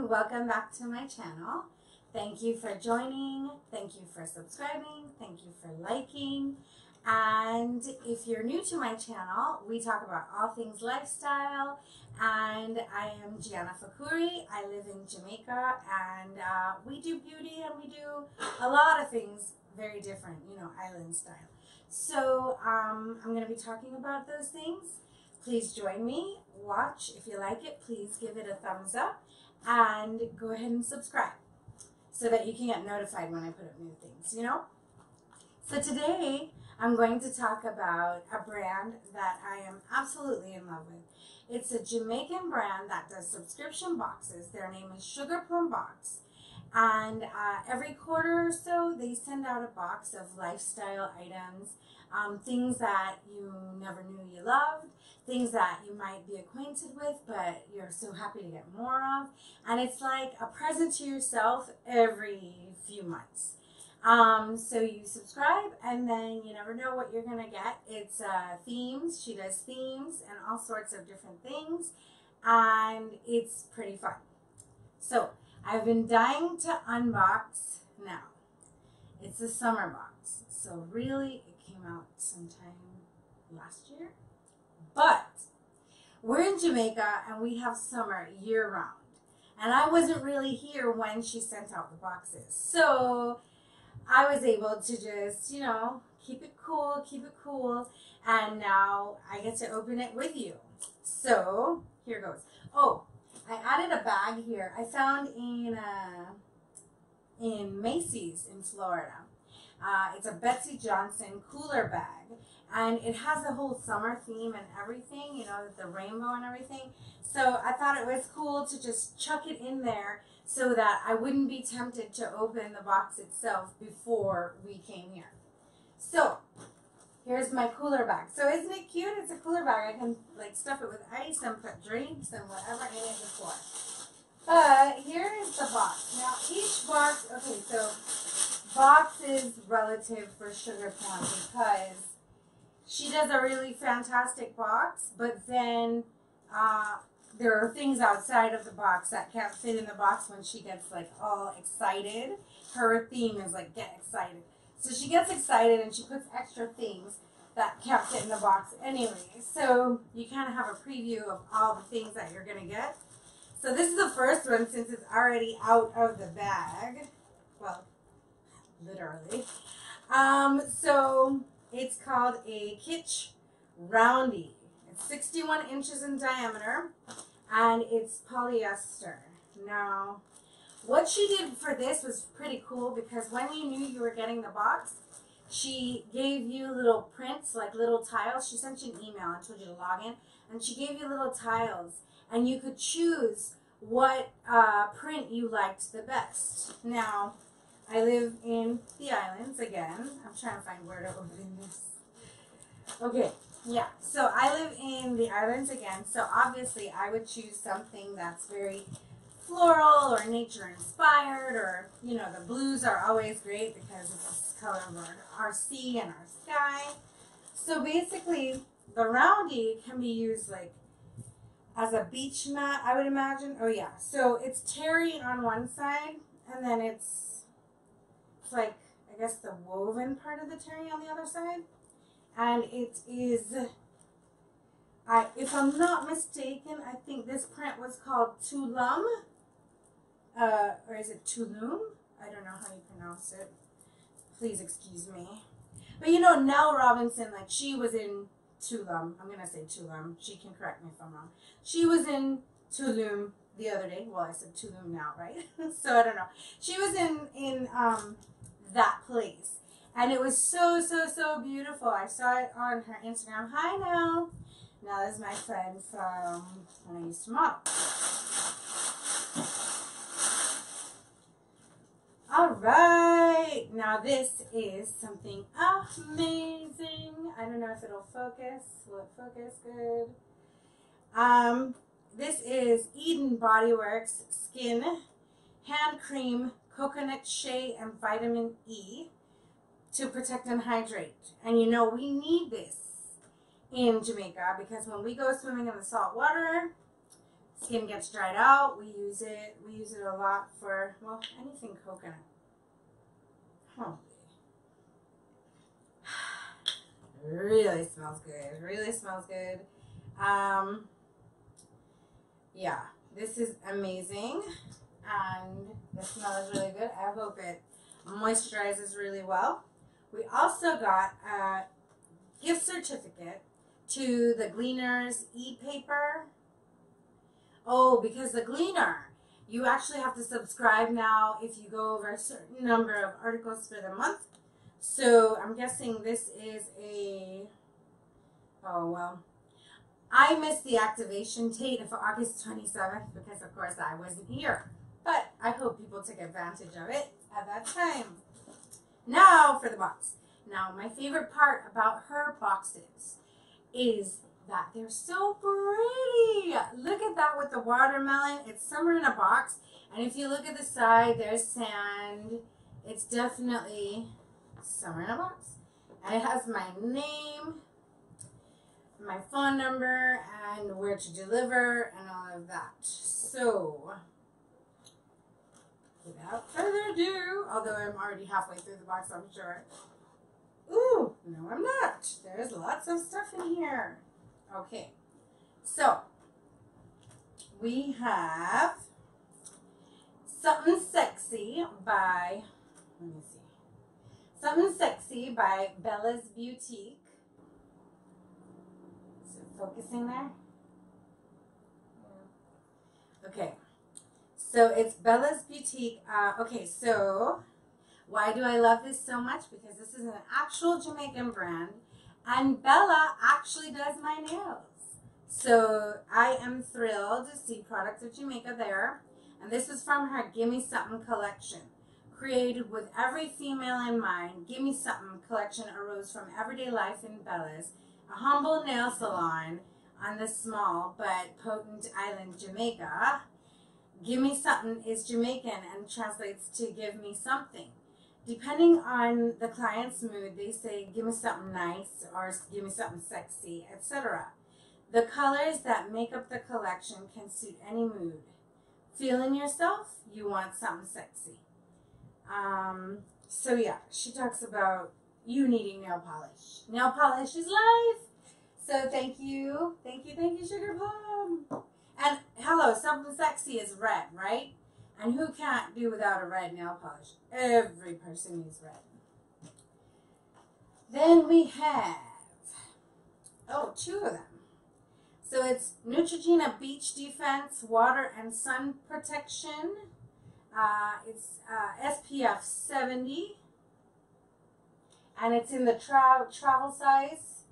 everyone, welcome back to my channel. Thank you for joining, thank you for subscribing, thank you for liking. And if you're new to my channel, we talk about all things lifestyle, and I am Gianna Fakuri. I live in Jamaica, and we do beauty and we do a lot of things very different, you know, island style. So I'm going to be talking about those things. Please join me, watch. If you like it, please give it a thumbs up and go ahead and subscribe so that you can get notified when I put up new things, you know? So today I'm going to talk about a brand that I am absolutely in love with. It's a Jamaican brand that does subscription boxes. Their name is Sugarplum Box. And every quarter or so, they send out a box of lifestyle items, things that you never knew you loved, things that you might be acquainted with, but you're so happy to get more of. And it's like a present to yourself every few months. So you subscribe, and then you never know what you're going to get. It's themes. She does themes and all sorts of different things, and it's pretty fun. So I've been dying to unbox now. It's a summer box. So really, it came out sometime last year. But we're in Jamaica and we have summer year round. And I wasn't really here when she sent out the boxes. So I was able to just, you know, keep it cool. And now I get to open it with you. So here goes. Oh, I added a bag here. I found in Macy's in Florida. It's a Betsy Johnson cooler bag, and it has the whole summer theme and everything, you know, the rainbow and everything. So I thought it was cool to just chuck it in there so that I wouldn't be tempted to open the box itself before we came here. So here's my cooler bag. So isn't it cute? It's a cooler bag. I can like stuff it with ice and put drinks and whatever in it before. But here is the box. Now each box, okay, so box is relative for Sugarplum because she does a really fantastic box, but then there are things outside of the box that can't fit in the box when she gets like all excited. Her theme is like get excited. So she gets excited and she puts extra things that can't fit in the box anyway. So you kind of have a preview of all the things that you're going to get. So this is the first one since it's already out of the bag. Well, literally. So it's called a Kitsch Roundie. It's 61 inches in diameter and it's polyester. Now, what she did for this was pretty cool because when you knew you were getting the box, she gave you little prints, like little tiles. She sent you an email and told you to log in, and she gave you little tiles, and you could choose what print you liked the best. Now, I live in the islands again. I'm trying to find where to open this. Okay, yeah, so I live in the islands again, so obviously I would choose something that's very floral or nature inspired, or you know, the blues are always great because it's the color of our sea and our sky. So basically the roundie can be used like as a beach mat, I would imagine. Oh yeah, so it's terry on one side, and then it's like, I guess, the woven part of the terry on the other side, and it is, if I'm not mistaken, I think this print was called Plum. Or is it Tulum? I don't know how you pronounce it. Please excuse me. But you know, Nell Robinson, like she was in Tulum. I'm going to say Tulum. She can correct me if I'm wrong. She was in Tulum the other day. Well, I said Tulum now, right? So I don't know. She was in that place. And it was so beautiful. I saw it on her Instagram. Hi, Nell. Nell is my friend from when I used to model. All right, now this is something amazing. I don't know if it'll focus. Will it focus good? This is Eden Bodyworks Skin Hand Cream, Coconut Shea, and Vitamin E to protect and hydrate. And you know, we need this in Jamaica because when we go swimming in the salt water, skin gets dried out, we use it. We use it a lot for, well, anything coconut. Huh. Really smells good. Really smells good. Yeah, this is amazing, and the smell is really good. I hope it moisturizes really well. We also got a gift certificate to the Gleaner's e-paper. Oh, because the Gleaner, you actually have to subscribe now if you go over a certain number of articles for the month. So I'm guessing this is a, oh well, I missed the activation date of August 27th because of course I wasn't here. But I hope people took advantage of it at that time. Now for the box. Now my favorite part about her boxes is that they're so pretty. Look at that with the watermelon. It's summer in a box. And if you look at the side, there's sand. It's definitely summer in a box. And it has my name, my phone number, and where to deliver, and all of that. So, without further ado, although I'm already halfway through the box, I'm sure. Ooh, no I'm not. There's lots of stuff in here. Okay, so we have Something Sexy by, let me see, Something Sexy by Bella's Boutique. Is it focusing there? Yeah. Okay, so it's Bella's Boutique. Okay, so why do I love this so much? Because this is an actual Jamaican brand. And Bella actually does my nails. So I am thrilled to see products of Jamaica there. And this is from her Gimme Something collection. Created with every female in mind, Gimme Something collection arose from everyday life in Bella's, a humble nail salon on the small but potent island Jamaica. Gimme Something is Jamaican and translates to give me something. Depending on the client's mood, they say, give me something nice or give me something sexy, etc. The colors that make up the collection can suit any mood. Feeling yourself? You want something sexy. So yeah, she talks about you needing nail polish. Nail polish is life. So thank you, Sugar Plum. And hello, something sexy is red, right? And who can't do without a red nail polish? Every person needs red. Then we have, oh, two of them. So it's Neutrogena Beach Defense Water and Sun Protection. It's SPF 70. And it's in the travel size.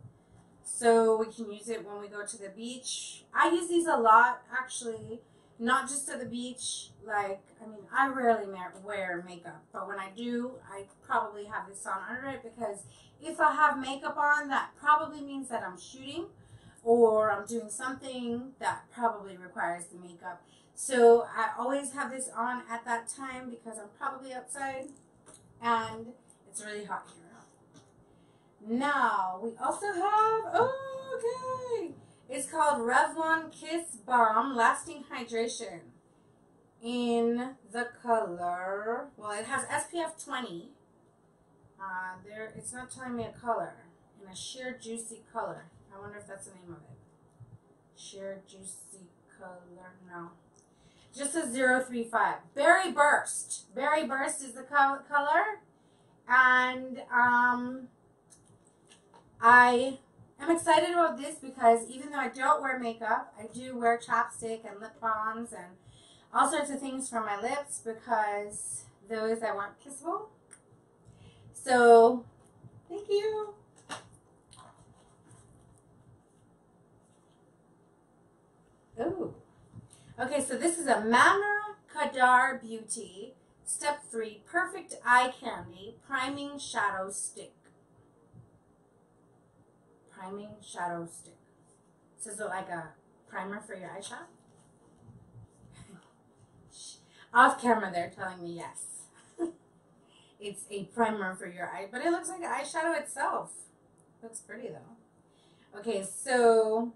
So we can use it when we go to the beach. I use these a lot, actually. Not just at the beach, like, I mean, I rarely wear makeup, but when I do, I probably have this on under it because if I have makeup on, that probably means that I'm shooting or I'm doing something that probably requires the makeup. So I always have this on at that time because I'm probably outside and it's really hot here. Now, we also have, okay, it's called Revlon Kiss Balm Lasting Hydration in the color, well, it has SPF 20. It's not telling me a color. In a sheer juicy color. I wonder if that's the name of it. Sheer juicy color, no. Just a 035. Berry Burst. Berry Burst is the color. And I am excited about this because even though I don't wear makeup, I do wear chapstick and lip balms and all sorts of things for my lips because those I want kissable. So, thank you. Ooh. Okay, so this is a Manor Kadar Beauty Step 3 Perfect Eye Candy Priming Shadow Stick. Priming shadow stick. So is it like a primer for your eyeshadow? Off camera they're telling me yes. It's a primer for your eye, but it looks like eyeshadow itself. Looks pretty though. Okay, so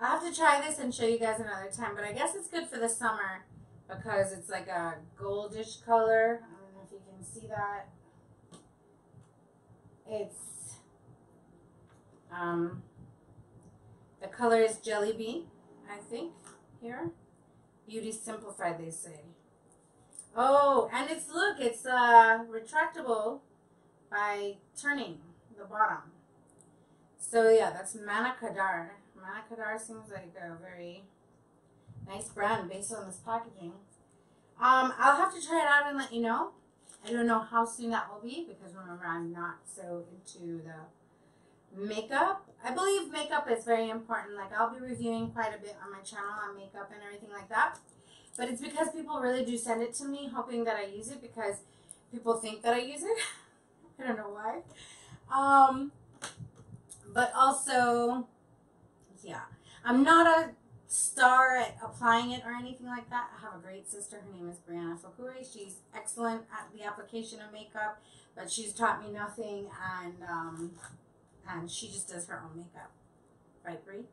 I have to try this and show you guys another time, but I guess it's good for the summer because it's like a goldish color. I don't know if you can see that. It's the color is Jelly Bean, I think, here. Beauty Simplified, they say. Oh, and it's, look, it's retractable by turning the bottom. So yeah, that's Manakadar. Manakadar seems like a very nice brand based on this packaging. I'll have to try it out and let you know. I don't know how soon that will be because remember, I'm not so into the makeup. I believe makeup is very important. Like, I'll be reviewing quite a bit on my channel on makeup and everything like that. But it's because people really do send it to me hoping that I use it because people think that I use it. I don't know why. But also, yeah, I'm not a star at applying it or anything like that. I have a great sister. Her name is Brianna Fukui. She's excellent at the application of makeup, but she's taught me nothing, and she just does her own makeup. Right, Brie?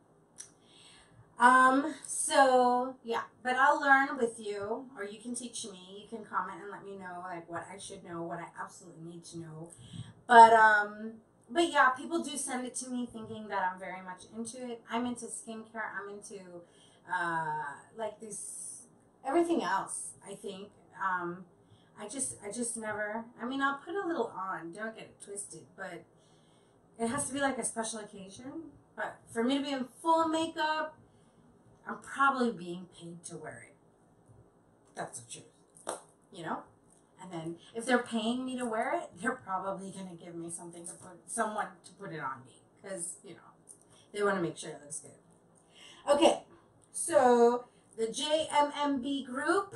So yeah, but I'll learn with you, or you can teach me. You can comment and let me know like what I should know, what I absolutely need to know. But yeah, people do send it to me thinking that I'm very much into it. I'm into skincare. I'm into like this everything else. I think I just never. I mean, I'll put a little on. Don't get it twisted, but it has to be like a special occasion. But for me to be in full makeup, I'm probably being paid to wear it. That's the truth, you know? And then if they're paying me to wear it, they're probably going to give me someone to put it on me. Because, you know, they want to make sure it looks good. Okay, so the JMMB group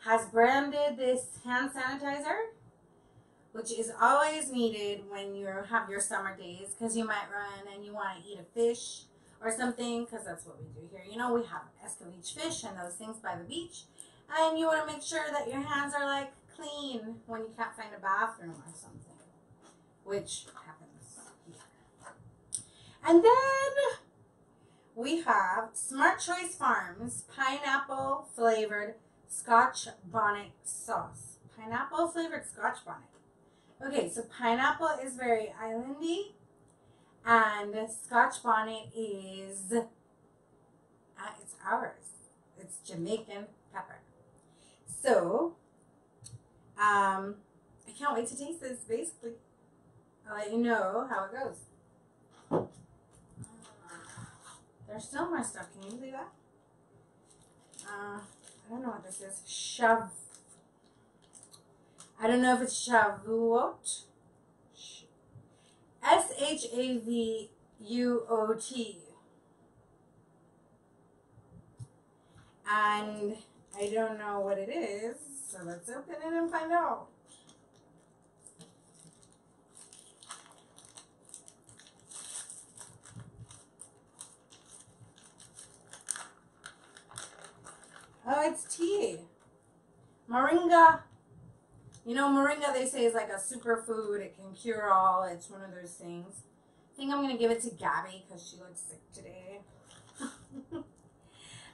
has branded this hand sanitizer, which is always needed when you have your summer days. Because you might run and you want to eat a fish or something, because that's what we do here. You know, we have escovitch fish and those things by the beach, and you want to make sure that your hands are like clean when you can't find a bathroom or something, which happens here. And then we have Smart Choice Farms pineapple flavored Scotch bonnet sauce. Pineapple flavored Scotch bonnet. Okay, so pineapple is very islandy. And Scotch bonnet is, it's ours. It's Jamaican pepper. So, I can't wait to taste this, basically. I'll let you know how it goes. There's still more stuff. Can you believe that? I don't know what this is. I don't know if it's Shavuot. Shavuot. And I don't know what it is, so let's open it and find out. Oh, it's tea. Moringa. You know, moringa, they say, is like a superfood. It can cure all. It's one of those things. I think I'm going to give it to Gabby because she looks sick today.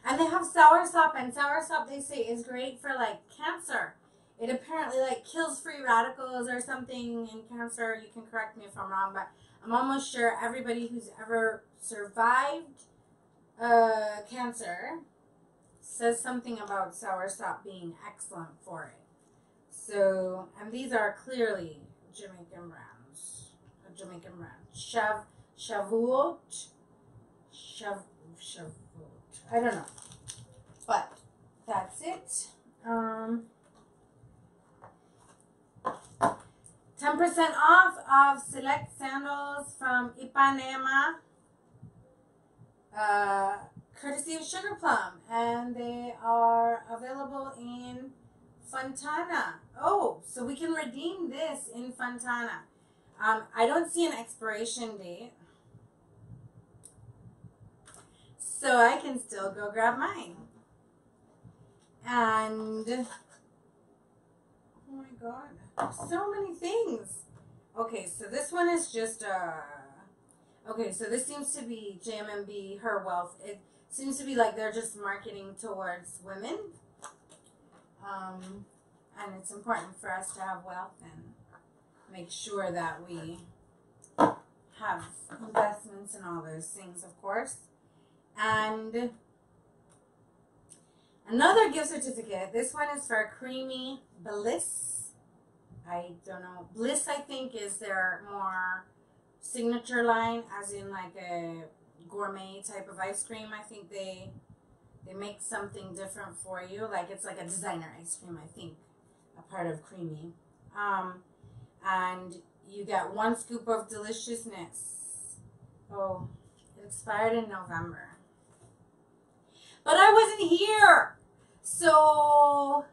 And they have soursop. And soursop, they say, is great for, like, cancer. It apparently, like, kills free radicals or something in cancer. You can correct me if I'm wrong. But I'm almost sure everybody who's ever survived cancer says something about soursop being excellent for it. So, and these are clearly Jamaican brands. A Jamaican brand. Shavuot. I don't know. But that's it. 10% off of select sandals from Ipanema. Courtesy of sugarplum. And they are available in Fontana. Oh, so we can redeem this in Fontana. I don't see an expiration date, so I can still go grab mine. And oh my god, so many things. Okay, so this one is just Okay, so this seems to be JMMB, Her Wealth. It seems to be like they're just marketing towards women. And it's important for us to have wealth and make sure that we have investments and all those things, of course. And another gift certificate. This one is for Creamy Bliss. I don't know. Bliss, I think, is their more signature line, as in like a gourmet type of ice cream. I think they make something different for you. Like it's like a designer ice cream, I think, a part of Creamy. And you get 1 scoop of deliciousness. Oh, it expired in November. But I wasn't here. So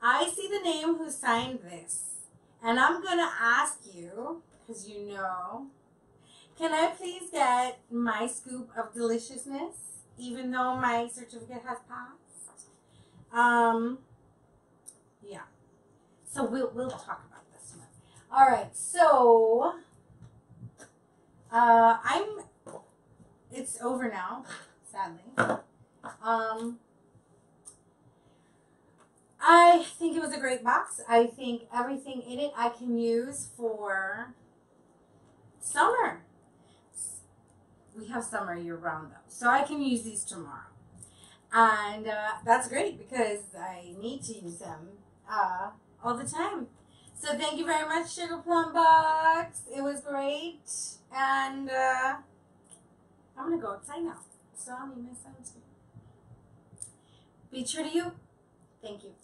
I see the name who signed this. And I'm going to ask you, because you know, can I please get my scoop of deliciousness, even though my certificate has passed? Yeah. So we'll talk about this one. All right. So it's over now, sadly. I think it was a great box. I think everything in it I can use for summer. We have summer year round though, so I can use these tomorrow. And that's great because I need to use them all the time. So thank you very much, Sugar Plum Box. It was great. And I'm going to go outside now. So I'll need my son too. Be true to you. Thank you.